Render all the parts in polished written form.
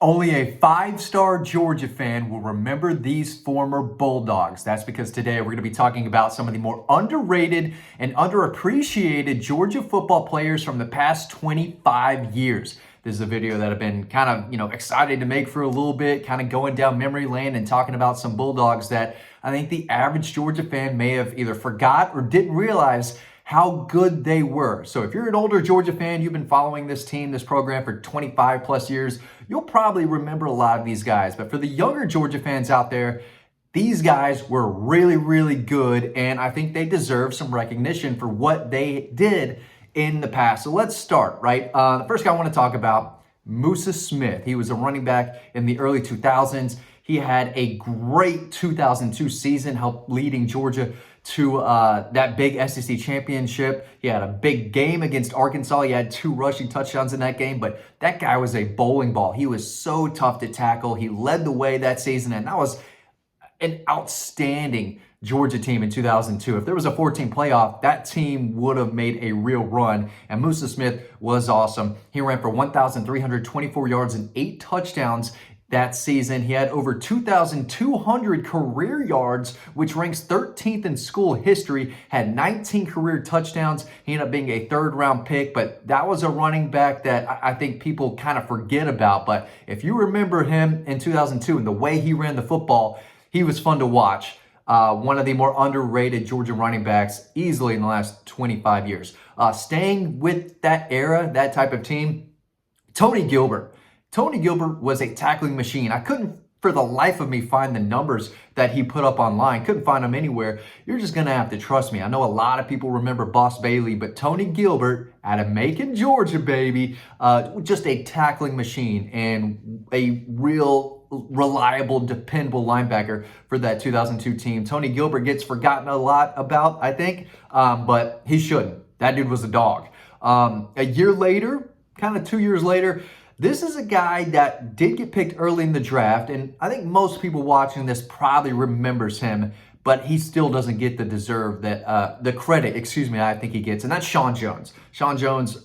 Only a five-star Georgia fan will remember these former Bulldogs. That's because today we're going to be talking about some of the more underrated and underappreciated Georgia football players from the past 25 years. This is a video that I've been kind of, excited to make for a little bit, kind of going down memory lane and talking about some Bulldogs that I think the average Georgia fan may have either forgot or didn't realize how good they were. So if you're an older Georgia fan, you've been following this team, this program for 25 plus years, you'll probably remember a lot of these guys. But for the younger Georgia fans out there, these guys were really, really good, and I think they deserve some recognition for what they did in the past. So let's start, right? The first guy I want to talk about, Musa Smith. He was a running back in the early 2000s. He had a great 2002 season, helped leading Georgia to that big SEC championship. He had a big game against Arkansas. He had 2 rushing touchdowns in that game, but that guy was a bowling ball. He was so tough to tackle. He led the way that season, and that was an outstanding Georgia team in 2002. If there was a 14 playoff, that team would have made a real run, and Musa Smith was awesome. He ran for 1,324 yards and 8 touchdowns that season. He had over 2,200 career yards, which ranks 13th in school history, had 19 career touchdowns. He ended up being a 3rd-round pick, but that was a running back that I think people kind of forget about. But if you remember him in 2002 and the way he ran the football, he was fun to watch. One of the more underrated Georgia running backs easily in the last 25 years. Staying with that era, that type of team, Tony Gilbert. Tony Gilbert was a tackling machine. I couldn't for the life of me find the numbers that he put up online. Couldn't find them anywhere. You're just going to have to trust me. I know a lot of people remember Boss Bailey, but Tony Gilbert out of Macon, Georgia, baby, just a tackling machine and a real reliable, dependable linebacker for that 2002 team. Tony Gilbert gets forgotten a lot about, I think, but he shouldn't. That dude was a dog. A year later, kind of 2 years later, this is a guy that did get picked early in the draft, and I think most people watching this probably remembers him, but he still doesn't get the credit, I think he gets, and that's Shawn Jones. Shawn Jones,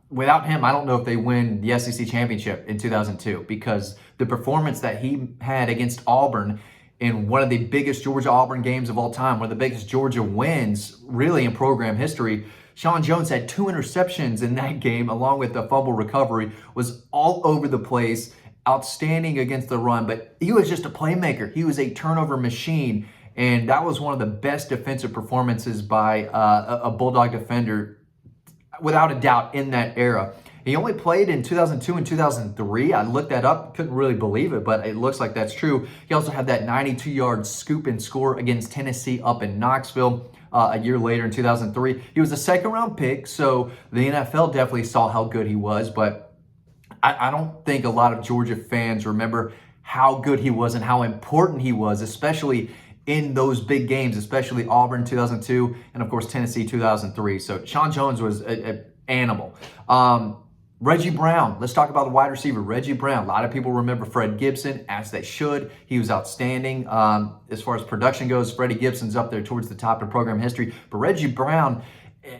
without him, I don't know if they win the SEC championship in 2002, because the performance that he had against Auburn in one of the biggest Georgia-Auburn games of all time, one of the biggest Georgia wins really in program history. Shawn Jones had 2 interceptions in that game, along with the fumble recovery, was all over the place, outstanding against the run, but he was just a playmaker. He was a turnover machine, and that was one of the best defensive performances by a Bulldog defender, without a doubt, in that era. He only played in 2002 and 2003. I looked that up, couldn't really believe it, but it looks like that's true. He also had that 92-yard scoop and score against Tennessee up in Knoxville. A year later in 2003. He was a 2nd-round pick, so the NFL definitely saw how good he was, but I don't think a lot of Georgia fans remember how good he was and how important he was, especially in those big games, especially Auburn 2002 and, of course, Tennessee 2003. So Shawn Jones was an animal. Reggie Brown. Let's talk about the wide receiver, Reggie Brown. A lot of people remember Fred Gibson, as they should. He was outstanding. As far as production goes, Freddie Gibson's up there towards the top in program history. But Reggie Brown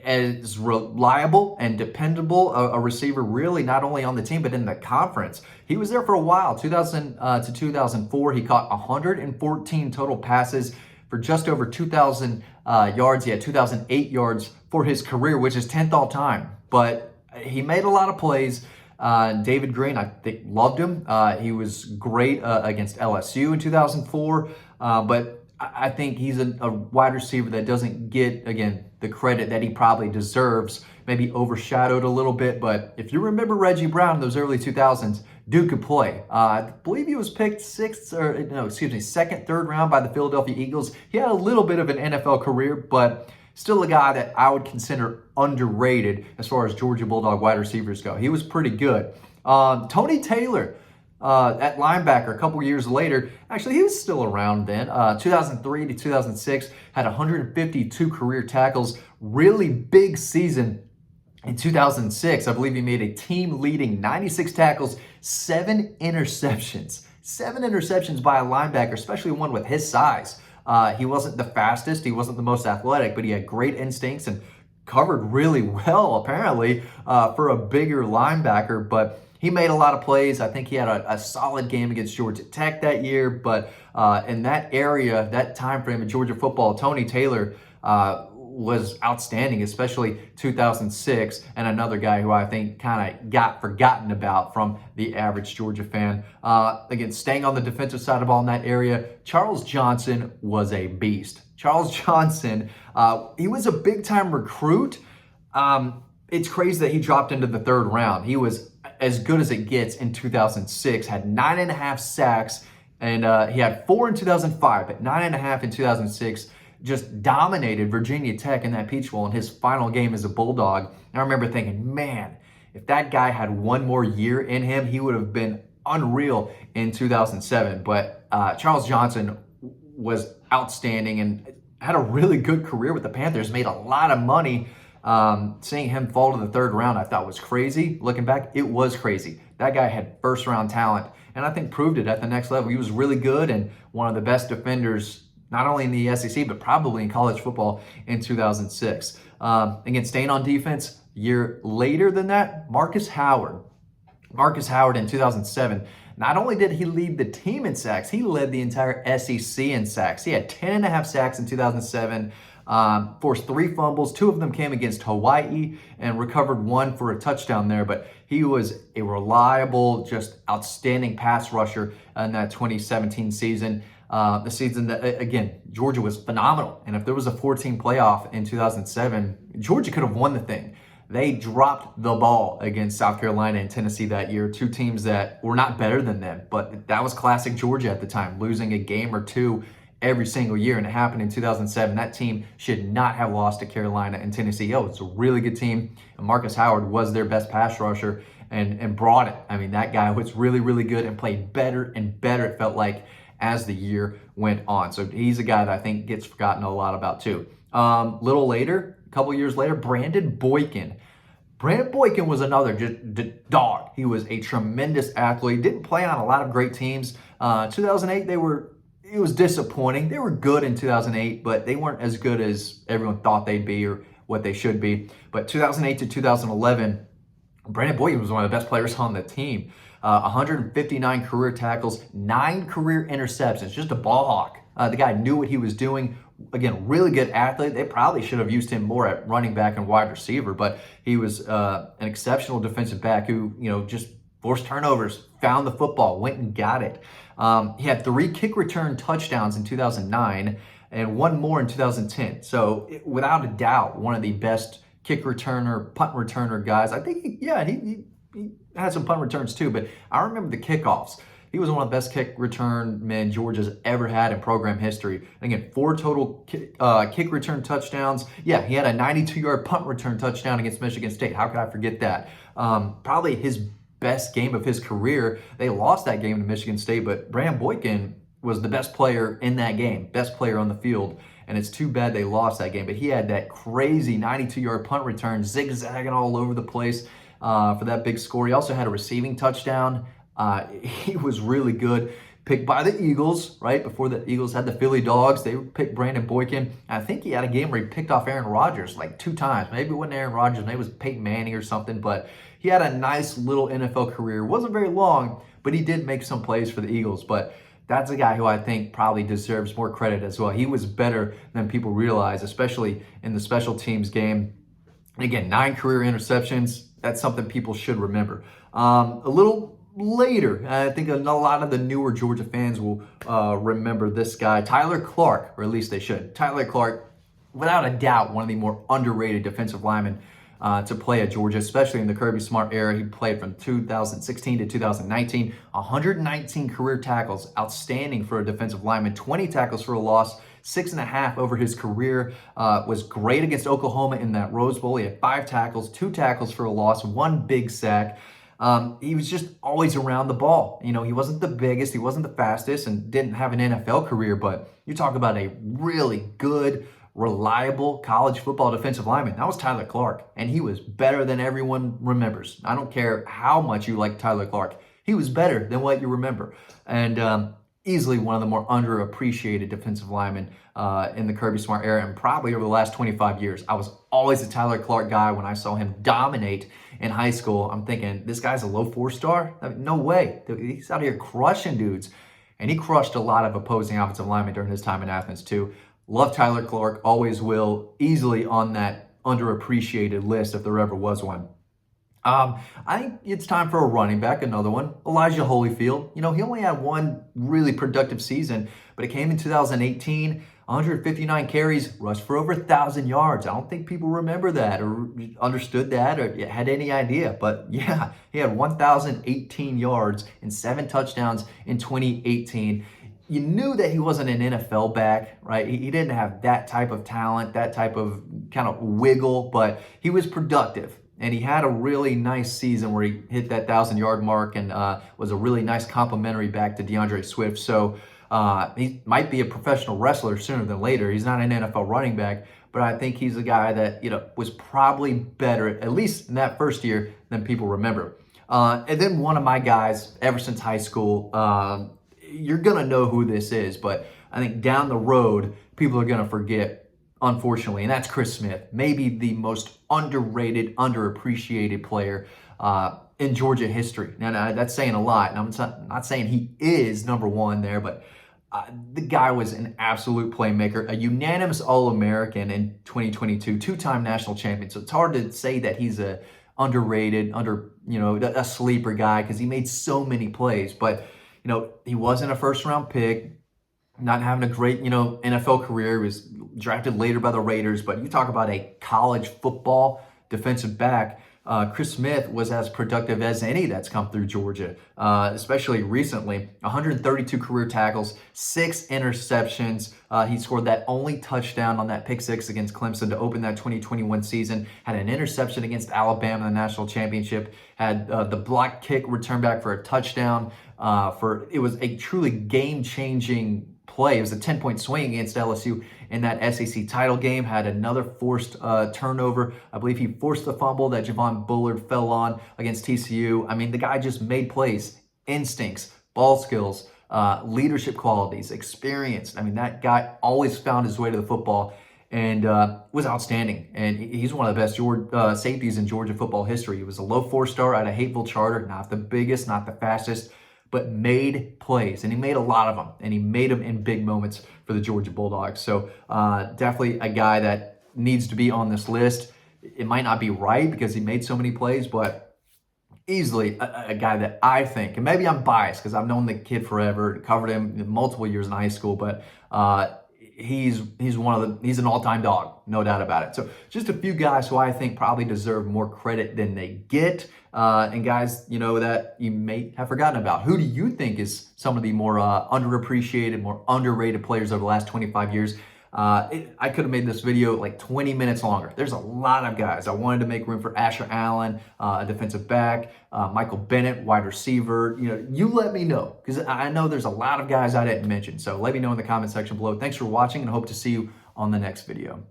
is reliable and dependable, a receiver really not only on the team, but in the conference. He was there for a while, 2000 to 2004. He caught 114 total passes for just over 2,000 yards. He had 2,008 yards for his career, which is 10th all time. But he made a lot of plays. David Green, I think, loved him. He was great against LSU in 2004. But I think he's a wide receiver that doesn't get, again, the credit that he probably deserves. Maybe overshadowed a little bit. But if you remember Reggie Brown in those early 2000s, dude could play. I believe he was picked 2nd, 3rd round by the Philadelphia Eagles. He had a little bit of an NFL career, but still a guy that I would consider underrated as far as Georgia Bulldog wide receivers go. He was pretty good. Tony Taylor at linebacker a couple years later. Actually, he was still around then. 2003 to 2006, had 152 career tackles. Really big season in 2006. I believe he made a team-leading 96 tackles, 7 interceptions. 7 interceptions by a linebacker, especially one with his size. He wasn't the fastest, he wasn't the most athletic, but he had great instincts and covered really well, apparently, for a bigger linebacker. But he made a lot of plays. I think he had a solid game against Georgia Tech that year. But in that area, that time frame of Georgia football, Tony Taylor was outstanding, especially 2006. And another guy who I think kind of got forgotten about from the average Georgia fan. Again, staying on the defensive side of the ball in that area, Charles Johnson was a beast. Charles Johnson, he was a big-time recruit. It's crazy that he dropped into the third round. He was as good as it gets in 2006, had 9.5 sacks, and he had 4 in 2005, but 9.5 in 2006. Just dominated Virginia Tech in that Peach Bowl in his final game as a Bulldog. And I remember thinking, man, if that guy had one more year in him, he would have been unreal in 2007. But Charles Johnson was outstanding and had a really good career with the Panthers, made a lot of money. Seeing him fall to the third round, I thought was crazy. Looking back, it was crazy. That guy had first round talent, and I think proved it at the next level. He was really good and one of the best defenders, not only in the SEC, but probably in college football in 2006. Again, staying on defense, a year later than that, Marcus Howard. Marcus Howard in 2007. Not only did he lead the team in sacks, he led the entire SEC in sacks. He had 10.5 sacks in 2007, forced 3 fumbles. 2 of them came against Hawaii and recovered 1 for a touchdown there. But he was a reliable, just outstanding pass rusher in that 2017 season. The season that, again, Georgia was phenomenal. And if there was a 14 playoff in 2007, Georgia could have won the thing. They dropped the ball against South Carolina and Tennessee that year, 2 teams that were not better than them. But that was classic Georgia at the time, losing a game or 2 every single year. And it happened in 2007. That team should not have lost to Carolina and Tennessee. It's a really good team. And Marcus Howard was their best pass rusher and brought it. I mean, that guy was really, really good and played better and better, it felt like, as the year went on. So he's a guy that I think gets forgotten a lot about too. Little later, a couple years later, Brandon Boykin. Brandon Boykin was another just dog. He was a tremendous athlete. Didn't play on a lot of great teams. 2008, it was disappointing. They were good in 2008, but they weren't as good as everyone thought they'd be or what they should be. But 2008 to 2011, Brandon Boykin was one of the best players on the team. 159 career tackles, 9 career interceptions, just a ball hawk. The guy knew what he was doing. Again, really good athlete. They probably should have used him more at running back and wide receiver, but he was an exceptional defensive back who, just forced turnovers, found the football, went and got it. He had 3 kick return touchdowns in 2009 and 1 more in 2010. So without a doubt, one of the best kick returner, punt returner guys. I think, he had some punt returns too, but I remember the kickoffs. He was one of the best kick return men Georgia's ever had in program history. And again, 4 total kick return touchdowns. Yeah, he had a 92-yard punt return touchdown against Michigan State. How could I forget that? Probably his best game of his career. They lost that game to Michigan State, but Brandon Boykin was the best player in that game, best player on the field. And it's too bad they lost that game. But he had that crazy 92-yard punt return, zigzagging all over the place for that big score. He also had a receiving touchdown. He was really good. Picked by the Eagles, right? Before the Eagles had the Philly Dogs, they picked Brandon Boykin. I think he had a game where he picked off Aaron Rodgers like 2 times. Maybe it wasn't Aaron Rodgers, maybe it was Peyton Manning or something. But he had a nice little NFL career. It wasn't very long, but he did make some plays for the Eagles. But that's a guy who I think probably deserves more credit as well. He was better than people realize, especially in the special teams game. And again, 9 career interceptions. That's something people should remember. A little later, I think a lot of the newer Georgia fans will remember this guy, Tyler Clark, or at least they should. Tyler Clark, without a doubt, one of the more underrated defensive linemen to play at Georgia, especially in the Kirby Smart era. He played from 2016 to 2019, 119 career tackles, outstanding for a defensive lineman, 20 tackles for a loss, 6.5 over his career, was great against Oklahoma in that Rose Bowl. He had 5 tackles, 2 tackles for a loss, 1 big sack. He was just always around the ball. He wasn't the biggest, he wasn't the fastest, and didn't have an NFL career, but you talk about a really good, reliable college football defensive lineman. That was Tyler Clark, and he was better than everyone remembers. I don't care how much you like Tyler Clark. He was better than what you remember. And easily one of the more underappreciated defensive linemen in the Kirby Smart era, and probably over the last 25 years. I was always a Tyler Clark guy. When I saw him dominate in high school, I'm thinking, this guy's a low 4-star? I mean, no way. He's out here crushing dudes. And he crushed a lot of opposing offensive linemen during his time in Athens too. Love Tyler Clark, always will, easily on that underappreciated list if there ever was one. I think it's time for a running back, another one. Elijah Holyfield. You know, he only had one really productive season, but it came in 2018, 159 carries, rushed for over 1,000 yards. I don't think people remember that or understood that or had any idea. But yeah, he had 1,018 yards and 7 touchdowns in 2018. You knew that he wasn't an NFL back, right? He didn't have that type of talent, that type of kind of wiggle, but he was productive. And he had a really nice season where he hit that 1,000-yard mark and was a really nice complimentary back to DeAndre Swift. So he might be a professional wrestler sooner than later. He's not an NFL running back, but I think he's a guy that, you know, was probably better, at least in that first year, than people remember. And then one of my guys, ever since high school, you're going to know who this is, but I think down the road, people are going to forget, unfortunately, and that's Chris Smith, maybe the most underrated, underappreciated player in Georgia history. Now, that's saying a lot, and I'm not saying he is number one there, but the guy was an absolute playmaker, a unanimous All-American in 2022, two-time national champion. So it's hard to say that he's a underrated, a sleeper guy because he made so many plays. But, you know, he wasn't a first-round pick, not having a great, NFL career. He was drafted later by the Raiders. But you talk about a college football defensive back, Chris Smith was as productive as any that's come through Georgia, especially recently. 132 career tackles, 6 interceptions. He scored that only touchdown on that pick 6 against Clemson to open that 2021 season. Had an interception against Alabama in the national championship. Had the block kick return back for a touchdown. It was a truly game-changing play. It was a 10-point swing against LSU in that SEC title game. Had another forced turnover. I believe he forced the fumble that Javon Bullard fell on against TCU. I mean, the guy just made plays, instincts, ball skills, leadership qualities, experience. I mean, that guy always found his way to the football and was outstanding. And he's one of the best safeties in Georgia football history. He was a low 4-star out of Hateville Charter, not the biggest, not the fastest, but made plays, and he made a lot of them, and he made them in big moments for the Georgia Bulldogs. So definitely a guy that needs to be on this list. It might not be right because he made so many plays, but easily a guy that I think, and maybe I'm biased because I've known the kid forever, covered him multiple years in high school, but he's an all-time dog, no doubt about it. So just a few guys who I think probably deserve more credit than they get, and guys, that you may have forgotten about. Who do you think is some of the more underappreciated, more underrated players over the last 25 years? I could have made this video like 20 minutes longer. There's a lot of guys. I wanted to make room for Asher Allen, a defensive back, Michael Bennett, wide receiver. You let me know because I know there's a lot of guys I didn't mention. So let me know in the comment section below. Thanks for watching and hope to see you on the next video.